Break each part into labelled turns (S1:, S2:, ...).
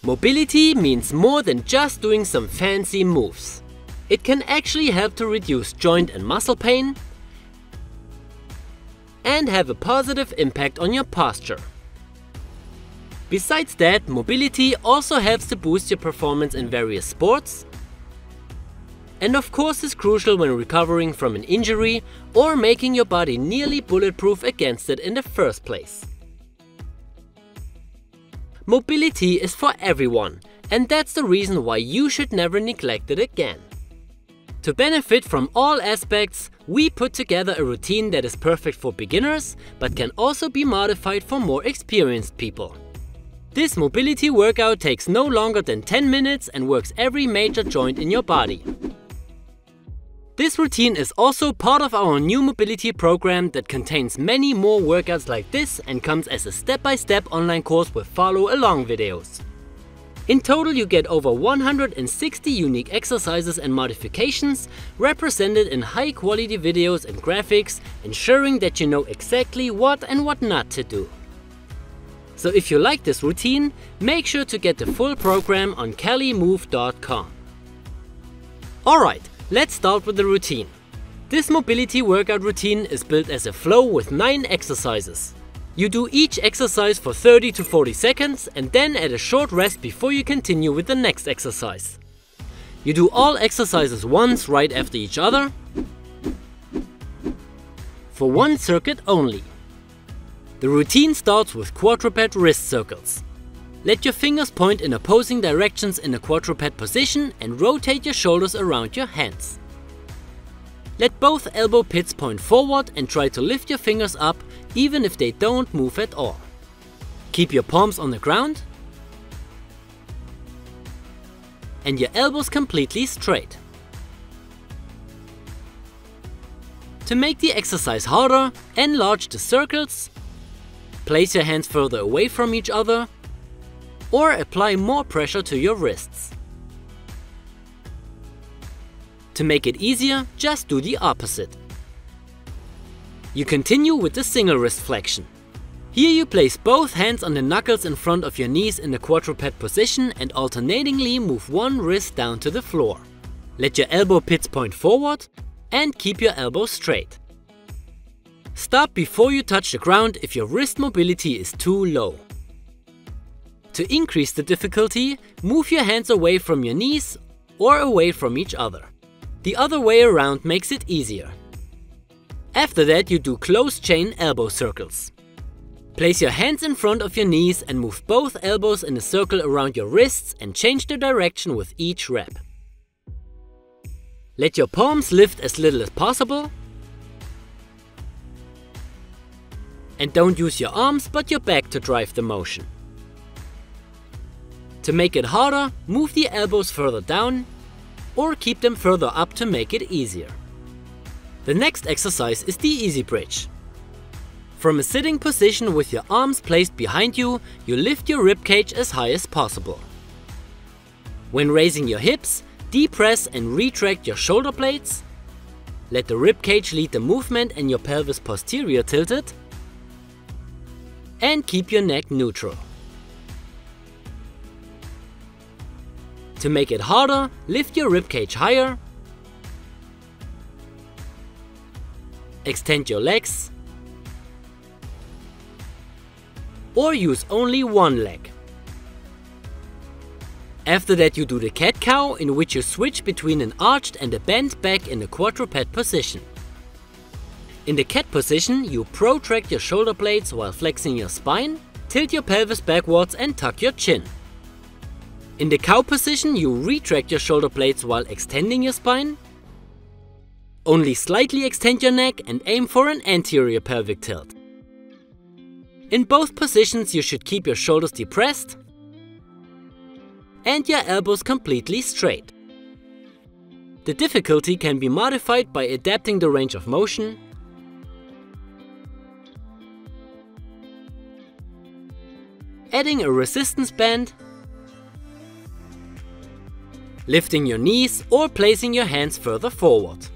S1: Mobility means more than just doing some fancy moves. It can actually help to reduce joint and muscle pain and have a positive impact on your posture. Besides that, mobility also helps to boost your performance in various sports, and of course is crucial when recovering from an injury or making your body nearly bulletproof against it in the first place. Mobility is for everyone, and that's the reason why you should never neglect it again. To benefit from all aspects, we put together a routine that is perfect for beginners, but can also be modified for more experienced people. This mobility workout takes no longer than 10 minutes and works every major joint in your body. This routine is also part of our new mobility program that contains many more workouts like this and comes as a step-by-step online course with follow-along videos. In total, you get over 160 unique exercises and modifications represented in high-quality videos and graphics, ensuring that you know exactly what and what not to do. So if you like this routine, make sure to get the full program on CaliMove.com. Alright, let's start with the routine. This mobility workout routine is built as a flow with 9 exercises. You do each exercise for 30 to 40 seconds and then add a short rest before you continue with the next exercise. You do all exercises once right after each other, for one circuit only. The routine starts with quadruped wrist circles. Let your fingers point in opposing directions in a quadruped position and rotate your shoulders around your hands. Let both elbow pits point forward and try to lift your fingers up even if they don't move at all. Keep your palms on the ground and your elbows completely straight. To make the exercise harder, enlarge the circles, place your hands further away from each other, or apply more pressure to your wrists. To make it easier, just do the opposite. You continue with the single wrist flexion. Here you place both hands on the knuckles in front of your knees in the quadruped position and alternatingly move one wrist down to the floor. Let your elbow pits point forward and keep your elbows straight. Stop before you touch the ground if your wrist mobility is too low. To increase the difficulty, move your hands away from your knees or away from each other. The other way around makes it easier. After that, you do closed chain elbow circles. Place your hands in front of your knees and move both elbows in a circle around your wrists and change the direction with each rep. Let your palms lift as little as possible. And don't use your arms but your back to drive the motion. To make it harder, move the elbows further down or keep them further up to make it easier. The next exercise is the easy bridge. From a sitting position with your arms placed behind you, you lift your ribcage as high as possible. When raising your hips, depress and retract your shoulder blades. Let the ribcage lead the movement and your pelvis posterior tilted. And keep your neck neutral. To make it harder, lift your ribcage higher. Extend your legs. Or use only one leg. After that you do the cat-cow, in which you switch between an arched and a bent back in a quadruped position. In the cat position, you protract your shoulder blades while flexing your spine, tilt your pelvis backwards and tuck your chin. In the cow position, you retract your shoulder blades while extending your spine. Only slightly extend your neck and aim for an anterior pelvic tilt. In both positions, you should keep your shoulders depressed and your elbows completely straight. The difficulty can be modified by adapting the range of motion, adding a resistance band, lifting your knees or placing your hands further forward.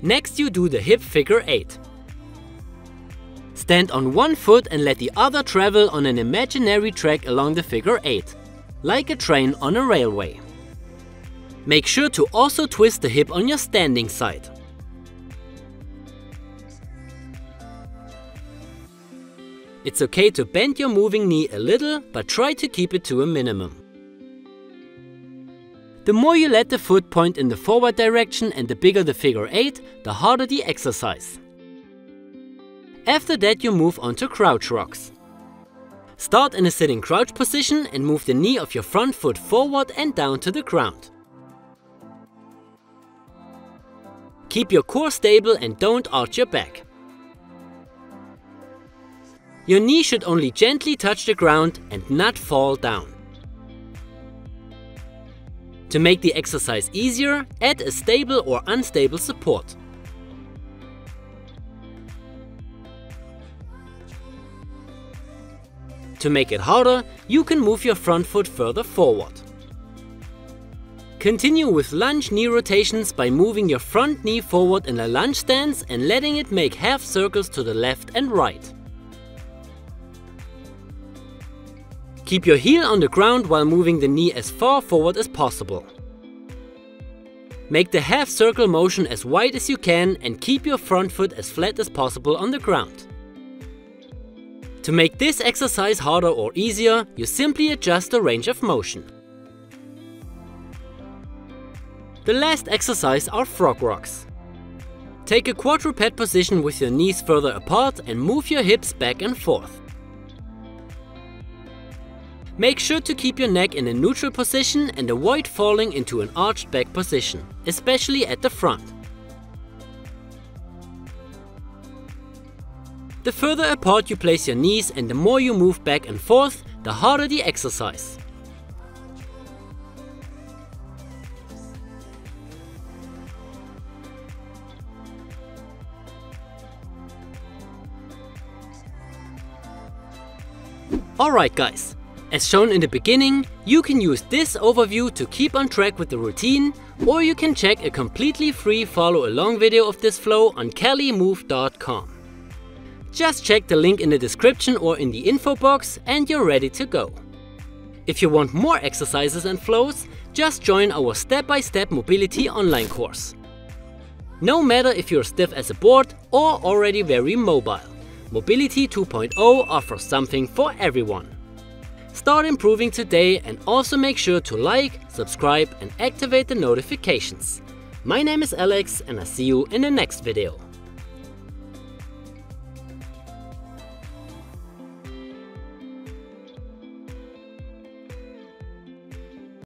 S1: Next you do the hip figure 8. Stand on one foot and let the other travel on an imaginary track along the figure 8. like a train on a railway. Make sure to also twist the hip on your standing side. It's okay to bend your moving knee a little, but try to keep it to a minimum. The more you let the foot point in the forward direction and the bigger the figure 8, the harder the exercise. After that you move on to crouch rocks. Start in a sitting crouch position and move the knee of your front foot forward and down to the ground. Keep your core stable and don't arch your back. Your knee should only gently touch the ground and not fall down. To make the exercise easier, add a stable or unstable support. To make it harder, you can move your front foot further forward. Continue with lunge knee rotations by moving your front knee forward in a lunge stance and letting it make half circles to the left and right. Keep your heel on the ground while moving the knee as far forward as possible. Make the half circle motion as wide as you can and keep your front foot as flat as possible on the ground. To make this exercise harder or easier, you simply adjust the range of motion. The last exercise are frog rocks. Take a quadruped position with your knees further apart and move your hips back and forth. Make sure to keep your neck in a neutral position and avoid falling into an arched back position, especially at the front. The further apart you place your knees and the more you move back and forth, the harder the exercise. Alright guys, as shown in the beginning, you can use this overview to keep on track with the routine, or you can check a completely free follow along video of this flow on CaliMove.com. Just check the link in the description or in the info box and you're ready to go. If you want more exercises and flows, just join our step-by-step mobility online course. No matter if you're stiff as a board or already very mobile, Mobility 2.0 offers something for everyone. Start improving today and also make sure to like, subscribe and activate the notifications. My name is Alex and I'll see you in the next video.